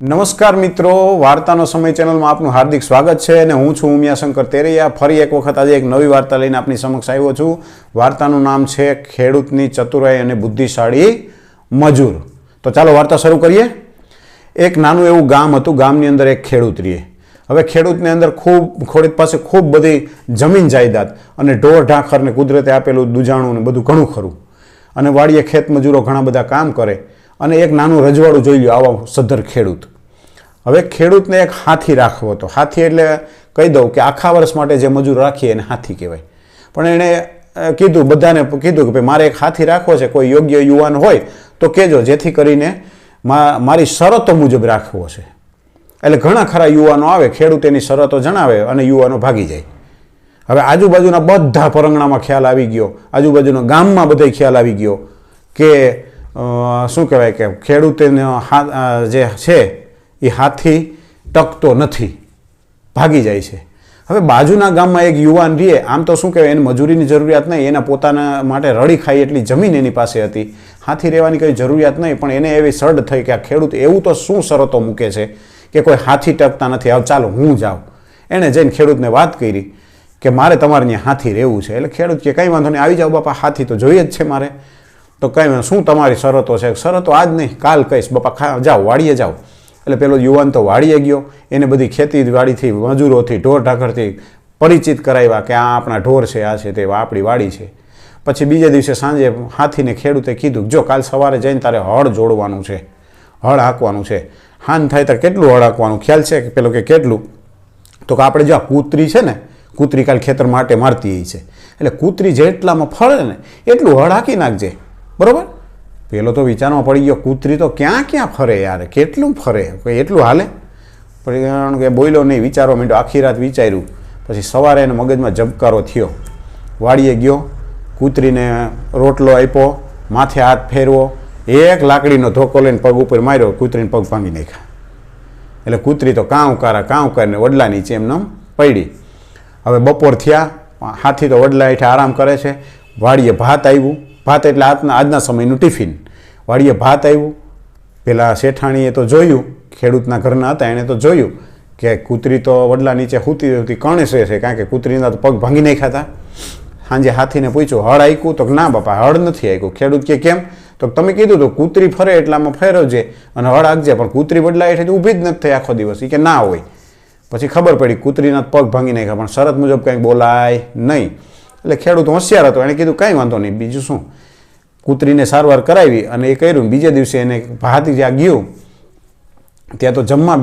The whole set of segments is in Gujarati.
નમસ્કાર મિત્રો, વાર્તાનો સમય ચેનલમાં આપનું હાર્દિક સ્વાગત છે અને હું છું ઉમિયાશંકર તેરૈયા। ફરી એક વખત આજે એક નવી વાર્તા લઈને આપની સમક્ષ આવ્યો છું। વાર્તાનું નામ છે ખેડૂતની ચતુરાઈ અને બુદ્ધિશાળી મજૂર। તો ચાલો વાર્તા શરૂ કરીએ। એક નાનું એવું ગામ હતું। ગામની અંદર એક ખેડૂત રહે। હવે ખેડૂતની અંદર ખેડૂત પાસે ખૂબ બધી જમીન જાયદાદ અને ઢોર ઢાંખર ને કુદરતે આપેલું દુજાણું ને બધું ઘણું ખરું અને વાડીએ ખેત મજૂરો ઘણા બધા કામ કરે અને એક નાનું રજવાડું જોઈ લ્યો આવા સદ્ધર ખેડૂત। હવે ખેડૂતને એક હાથી રાખવો હતો। હાથી એટલે કહી દઉં કે આખા વર્ષ માટે જે મજૂર રાખીએ એને હાથી કહેવાય। પણ એણે કીધું, બધાને કીધું કે ભાઈ મારે એક હાથી રાખવો છે, કોઈ યોગ્ય યુવાન હોય તો કહેજો, જેથી કરીને મારી શરતો મુજબ રાખવો છે। એટલે ઘણા ખરા યુવાનો આવે, ખેડૂત એની શરતો જણાવે અને યુવાનો ભાગી જાય। હવે આજુબાજુના બધા પરંગણામાં ખ્યાલ આવી ગયો, આજુબાજુના ગામમાં બધે ખ્યાલ આવી ગયો કે શું કહેવાય કે ખેડૂતે જે છે એ હાથી ટકતો નથી, ભાગી જાય છે। હવે બાજુના ગામમાં એક યુવાન રહે, આમ તો શું કહેવાય એને મજૂરીની જરૂરિયાત નહીં, એના પોતાના માટે રડી ખાઈ એટલી જમીન એની પાસે હતી, હાથી રહેવાની કંઈ જરૂરિયાત નહીં। પણ એને એવી સડ થઈ કે આ ખેડૂત એવું તો શું શરતો મૂકે છે કે કોઈ હાથી ટકતા નથી, હવે ચાલો હું જાઉં। એણે જઈને ખેડૂતને વાત કરી કે મારે તમારે ત્યાં હાથી રહેવું છે। એટલે ખેડૂત કે કંઈ વાંધો નહીં, આવી જાઓ બાપા, હાથી તો જોઈએ જ છે મારે। તો કંઈ શું તમારી શરતો છે? શરતો આજ નહીં, કાલ કહીશ બાપા, જાઓ વાડીએ જાઓ। એટલે પેલો યુવાન તો વાડીએ ગયો, એને બધી ખેતીવાડીથી મજૂરોથી ઢોર ઢાંખરથી પરિચિત કરાવ્યા કે આ આપણા ઢોર છે, આ છે તે આપણી વાડી છે। પછી બીજે દિવસે સાંજે હાથીને ખેડૂતે કીધું, જો કાલ સવારે જઈને તારે હળ જોડવાનું છે, હળ હાંકવાનું છે। હાન થાય ત્યારે કેટલું હળ હાંકવાનું ખ્યાલ છે? કે પેલો કે કેટલું? તો કે આપણે જો આ કૂતરી છે ને, કૂતરી કાલ ખેતર માટે મારતી છે, એટલે કૂતરી જેટલામાં ફળે ને એટલું હળ હાંકી નાખજે, બરાબર? પેલો તો વિચારમાં પડી ગયો, કૂતરી તો ક્યાં ક્યાં ફરે યાર, કેટલું ફરે, કોઈ એટલું હાલે? પણ કે બોલ્યો નહીં, વિચારવા માંડ્યો, આખી રાત વિચાર્યું। પછી સવારે એને મગજમાં ઝબકારો થયો, વાડીએ ગયો, કૂતરીને રોટલો આપ્યો, માથે હાથ ફેરવો, એક લાકડીનો ધોકો લઈને પગ ઉપર માર્યો, કૂતરીને પગ ભાંગી નાખ્યા। એટલે કૂતરી તો કાં કરીને વડલા નીચે એમને પડી। હવે બપોર થયા, હાથી તો વડલા હેઠે આરામ કરે છે। વાડીએ ભાત આવ્યું, ભાત એટલે આજના સમયનું ટિફિન। વાડીએ ભાત આવ્યું, પેલા શેઠાણીએ તો જોયું, ખેડૂતના ઘરના હતા, એણે તો જોયું કે કૂતરી તો વડલા નીચે સૂતી કણસે છે, કારણ કે કૂતરીના તો પગ ભાંગી નાખ્યા હતા। સાંજે હાથીને પૂછ્યું, હળ હાંક્યું? તો ના બાપા, હળ નથી હાંક્યું। ખેડૂત કે કેમ? તો તમે કીધું તો કૂતરી ફરે એટલામાં ફેરવજે અને હળ હાંકજે, પણ કૂતરી વડલા હેઠે ઊભી જ નથી થઈ આખો દિવસ, એ કે ના હોય। પછી ખબર પડી કૂતરીના પગ ભાંગી નાખ્યા, પણ શરત મુજબ કંઈ બોલાય નહીં। એટલે ખેડૂત હોશિયાર હતો, એણે કીધું કાંઈ વાંધો નહીં, બીજું શું, કૂતરીને સારવાર કરાવી અને એ કર્યું। બીજે દિવસે એને ભાત જ્યાં ગયું ત્યાં તો જમવા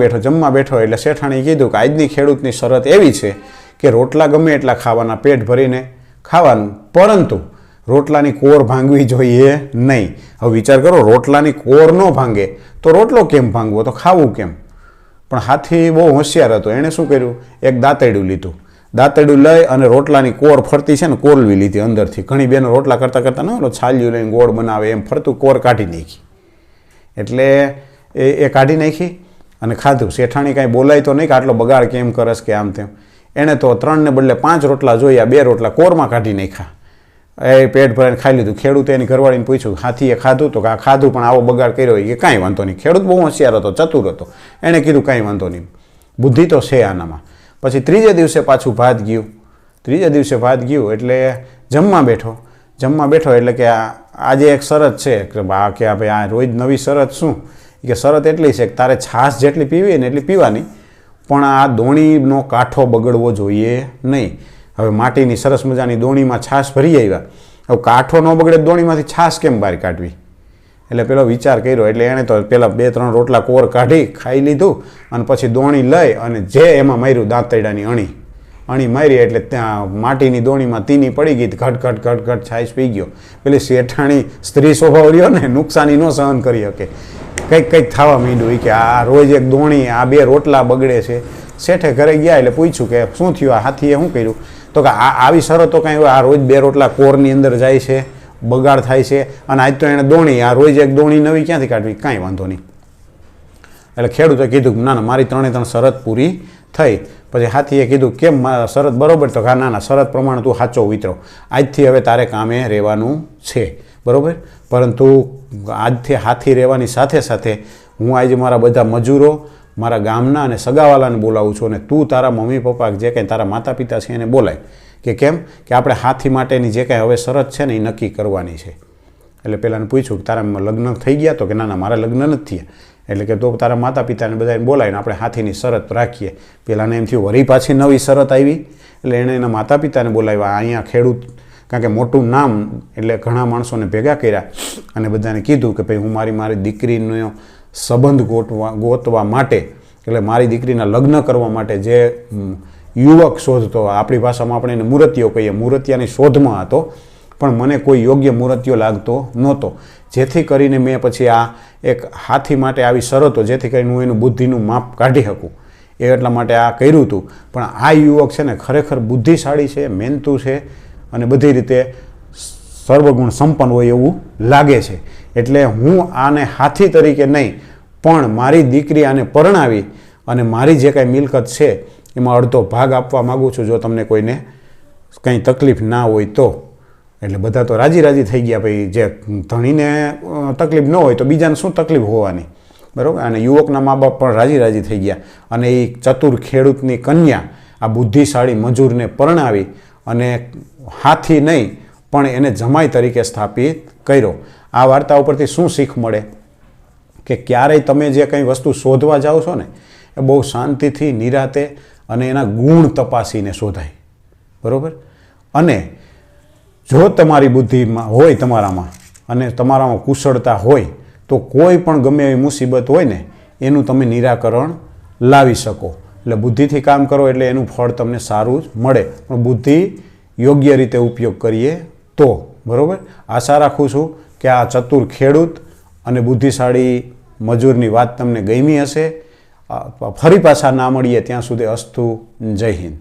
બેઠો એટલે શેઠાણીએ કીધું કે આજની ખેડૂતની શરત એવી છે કે રોટલા ગમે એટલા ખાવાના, પેટ ભરીને ખાવાનું, પરંતુ રોટલાની કોર ભાંગવી જોઈએ નહીં। હવે વિચાર કરો, રોટલાની કોર ન ભાંગે તો રોટલો કેમ ભાંગવો, તો ખાવું કેમ? પણ હાથી બહુ હોશિયાર હતો, એણે શું કર્યું, એક દાંતેડું લીધું, દાંતેડું લઈ અને રોટલાની કોર ફરતી છે ને કોરવી લીધી અંદરથી। ઘણી બહેનો રોટલા કરતાં ને છાલિયું લઈને ગોળ બનાવે એમ ફરતું કોર કાઢી નાખી। એટલે એ કાઢી નાખી અને ખાધું। શેઠાણી કાંઈ બોલાય તો નહીં કે આટલો બગાડ કેમ કરસ કે આમ તેમ। એણે તો 3ને બદલે 5 રોટલા જોયા, 2 રોટલા કોરમાં કાઢી નાખ્યા। એ પેટ ભરાઈને ખાઈ લીધું। ખેડૂતે એની ઘરવાળીને પૂછ્યું, હાથીએ ખાધું? તો કે આ ખાધું, પણ આવો બગાડ કર્યો કે કાંઈ વાંધો નહીં। ખેડૂત બહુ હોશિયાર હતો, ચતુર હતો, એણે કીધું કાંઈ વાંધો નહીં, બુદ્ધિ તો છે આનામાં। પછી ત્રીજે દિવસે પાછું ભાત ગયું એટલે જમવા બેઠો એટલે કે આજે એક શરત છે કે ભાઈ આ રોજ નવી શરત શું કે શરત એટલી છે કે તારે છાશ જેટલી પીવી ને એટલી પીવાની, પણ આ દોણીનો કાંઠો બગડવો જોઈએ નહીં। હવે માટીની સરસ મજાની દોણીમાં છાશ ભરી આવ્યા, હવે કાંઠો ન બગડે દોણીમાંથી છાશ કેમ બહાર કાઢવી? એટલે પેલો વિચાર કર્યો, એટલે એણે તો પેલા 2-3 રોટલા કોર કાઢી ખાઈ લીધું અને પછી દોણી લઈ અને જે એમાં માર્યું, દાંતરડાની અણી મારી, એટલે ત્યાં માટીની દોણીમાં તીની પડી ગઈ, ઘટ છાશ પી ગયો। પેલી શેઠાણી સ્ત્રી સ્વભાવ રહ્યો ને, નુકસાની ન સહન કરી શકે, કંઈક થવા માંડ્યું કે આ રોજ એક દોણી, આ 2 રોટલા બગડે છે। શેઠે ઘરે ગયા એટલે પૂછ્યું કે શું થયું, આ હાથીએ શું કર્યું? તો કે આવી શરતો કાંઈ હોય, આ રોજ 2 રોટલા કોરની અંદર જાય છે, બગાડ થાય છે, અને આજ તો એણે દોણી, આ રોજ એક દોણી નવી ક્યાંથી કાઢવી? કાંઈ વાંધો નહીં। એટલે ખેડૂતે કીધું ના મારી 3 શરત પૂરી થઈ। પછી હાથીએ કીધું કેમ શરત બરોબર? તો ના શરત પ્રમાણે તું સાચો ઉતરો, આજથી હવે તારે કામે રહેવાનું છે, બરોબર? પરંતુ આજથી હાથી રહેવાની સાથે સાથે હું આજે મારા બધા મજૂરો, મારા ગામના અને સગાવાલાને બોલાવું છું, અને તું તારા મમ્મી પપ્પા જે કંઈ તારા માતા પિતા છે એને બોલાય. કે કેમ? કે આપણે હાથી માટેની જે કાંઈ હવે શરત છે ને એ નક્કી કરવાની છે. એટલે પહેલાંને પૂછ્યું કે તારા લગ્ન થઈ ગયા? તો કે ના ના, મારા લગ્ન નથી થયા. એટલે કે તો તારા માતા પિતાને બધાને બોલાવીને આપણે હાથીની શરત રાખીએ. પહેલાંને એમ થયું વળી પાછી નવી શરત આવી. એટલે એણે એના માતા પિતાને બોલાવ્યા. અહીંયા ખેડૂત, કારણ કે મોટું નામ, એટલે ઘણા માણસોને ભેગા કર્યા અને બધાને કીધું કે ભાઈ હું મારી દીકરીનો સંબંધ ગોતવા માટે, એટલે મારી દીકરીના લગ્ન કરવા માટે જે યુવક શોધતો, આપણી ભાષામાં આપણે એને મૂર્તિઓ કહીએ, મૂર્તિયાની શોધમાં હતો, પણ મને કોઈ યોગ્ય મૂર્તિઓ લાગતો નહોતો. જેથી કરીને મેં પછી આ એક હાથી માટે આવી શરતો, જેથી કરીને હું એનું બુદ્ધિનું માપ કાઢી શકું, એ એટલા માટે આ કર્યું હતું. પણ આ યુવક છે ને ખરેખર બુદ્ધિશાળી છે, મહેનતુ છે અને બધી રીતે સર્વગુણ સંપન્ન હોય એવું લાગે છે. એટલે હું આને હાથી તરીકે નહીં, પણ મારી દીકરી આને પરણાવી અને મારી જે કાંઈ મિલકત છે એમાં અડધો ભાગ આપવા માગું છું, જો તમને કોઈને કંઈ તકલીફ ના હોય તો. એટલે બધા તો રાજી થઈ ગયા. ભાઈ જે ધણીને તકલીફ ન હોય તો બીજાને શું તકલીફ હોવાની, બરાબર? અને યુવકના મા બાપ પણ રાજી થઈ ગયા. અને એ ચતુર ખેડૂતની કન્યા આ બુદ્ધિશાળી મજૂરને પરણાવી અને હાથી નહીં પણ એને જમાઈ તરીકે સ્થાપિત કર્યો. આ વાર્તા ઉપરથી શું શીખ મળે? કે ક્યારેય તમે જે કંઈ વસ્તુ શોધવા જાઓ છો ને એ બહુ શાંતિથી, નિરાતે અને એના ગુણ તપાસીને શોધાય, બરાબર? અને જો તમારી બુદ્ધિમાં હોય તમારામાં અને તમારામાં કુશળતા હોય તો કોઈ પણ ગમે એવી મુસીબત હોય ને એનું તમે નિરાકરણ લાવી શકો. એટલે બુદ્ધિથી કામ કરો એટલે એનું ફળ તમને સારું જ મળે, પણ બુદ્ધિ યોગ્ય રીતે ઉપયોગ કરીએ તો, બરાબર? આશા રાખું છું કે આ ચતુર ખેડૂત અને બુદ્ધિશાળી મજૂરની વાત તમને ગમી હશે. ફરી પાછા ના મળીએ ત્યાં સુધી અસ્તુ. જય હિન્દ.